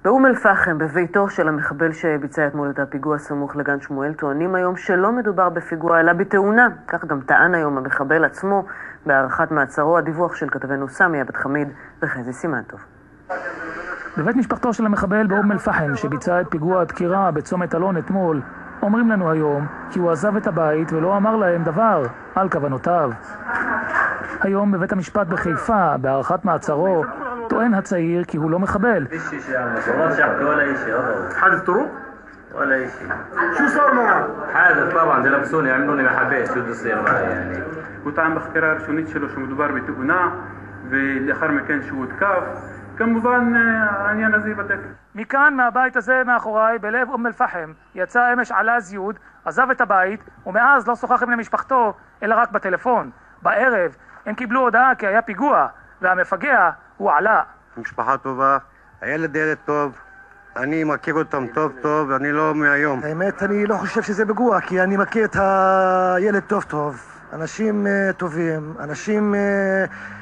באום אל-פחם, בביתו של המחבל שביצע אתמול את הפיגוע סמוך לגן שמואל, טוענים היום שלא מדובר בפיגוע אלא בתאונה. כך גם טען היום המחבל עצמו בהארכת מעצרו. הדיווח של כתבנו סמי עבד חמיד וחזי סימנטוב. בבית משפחתו של המחבל באום אל-פחם שביצע את פיגוע הדקירה בצומת אלון אתמול, אומרים לנו היום כי הוא עזב את הבית ולא אמר להם דבר על כוונותיו. היום בבית המשפט בחיפה, בהארכת מעצרו, טוען הצעיר כי הוא לא מחבל. حادث طرق؟ ولا شيء. شو صار معه؟ حادث طبعا ده لبسوني عملوني ما حبيت شو بده يصير معي يعني. كنت عم بخبرها رشونيت שלו שמדובר בתאונה ולאחר מכן שהוא הותקף. כמובן העניין הזה ייבדק. מכאן, מהבית הזה מאחוריי, בלב אום אל-פחם, יצא אמש עלאז יוד, עזב את הבית, ומאז לא שוחח עם משפחתו, אלא רק בטלפון. בערב הם קיבלו הודעה כי היה פיגוע, והמפגע הוא עלה. משפחה טובה, הילד ילד טוב, אני מכיר אותם טוב טוב, אני לא מהיום. האמת, אני לא חושב שזה פיגוע, כי אני מכיר את הילד טוב טוב. אנשים טובים, אנשים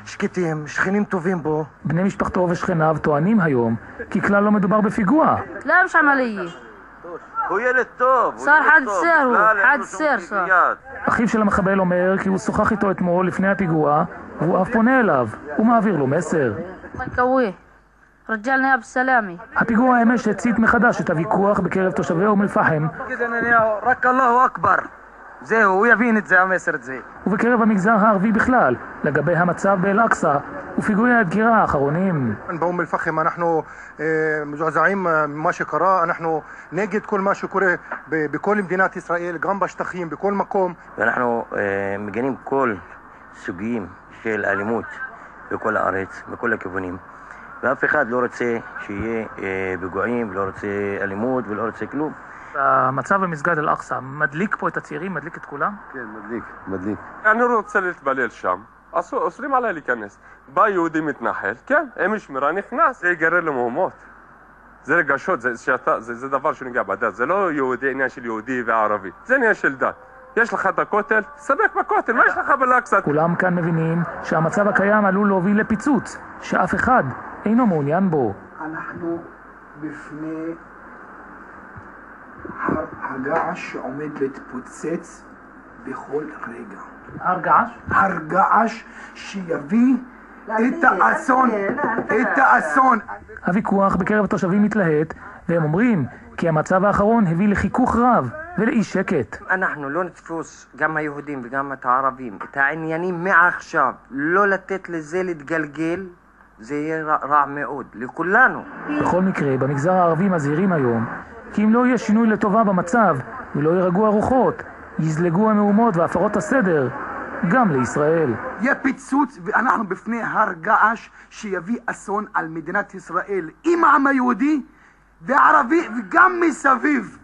שקטים, שכנים טובים בו. בני משפחתו ושכניו טוענים היום כי כלל לא מדובר בפיגוע. لا مش عملية. הוא ילד טוב. صار حادث سير هو حادث سير صار. אחיו של המחבל אומר כי הוא שוחח איתו אתמול לפני הפיגוע והוא אף פונה אליו. הוא מעביר לו מסר. كويه. رجالنا بالسلامة. הפיגוע אמש הצית מחדש את הוויכוח בקרב תושבי אום אל-פחם. רק אללהו אכבר. זהו, הוא יבין את זה, המסר את זה. ובקרב המגזר הערבי בכלל, לגבי המצב באל-אקצא ופיגועי הדקירה האחרונים. באום אל-פחם אנחנו מזועזעים ממה שקרה, אנחנו נגד כל מה שקורה בכל מדינת ישראל, גם בשטחים, בכל מקום. ואנחנו מגנים כל סוגים של אלימות בכל הארץ, בכל הכיוונים. ואף אחד לא רוצה שיהיה פיגועים, לא רוצה אלימות ולא רוצה כלום. המצב במסגד אל-אקצא מדליק פה את הצעירים, מדליק את כולם? כן, מדליק. אני רוצה להתבלל שם, אוסרים עליי להיכנס. בא יהודי מתנחל, כן, אמי שמירה נכנס, זה יגרר למהומות. זה רגשות, זה דבר שנוגע בדת, זה לא יהודי, עניין של יהודי וערבי, זה עניין של דת. יש לך את הכותל, סבק בכותל, מה יש לך באל-אקצא? כולם כאן מבינים שהמצב הקיים עלול להוביל לפיצוץ, שאף אחד אינו מעוניין בו. אנחנו בפני הרגש שעומד להתפוצץ בכל רגע. הרגש שיביא את האסון. הוויכוח בקרב התושבים מתלהט, והם אומרים כי המצב האחרון הביא לחיכוך רב ולאי שקט. אנחנו לא נתפוס, גם היהודים וגם את הערבים, את העניינים מעכשיו, לא לתת לזה להתגלגל, זה יהיה רע מאוד, לכולנו. בכל מקרה, במגזר הערבי מזהירים היום כי אם לא יהיה שינוי לטובה במצב ולא ירגעו הרוחות, יזלגו המהומות והפרות הסדר גם לישראל. יהיה פיצוץ ואנחנו בפני הרגש שיביא אסון על מדינת ישראל עם העם היהודי והערבי וגם מסביב.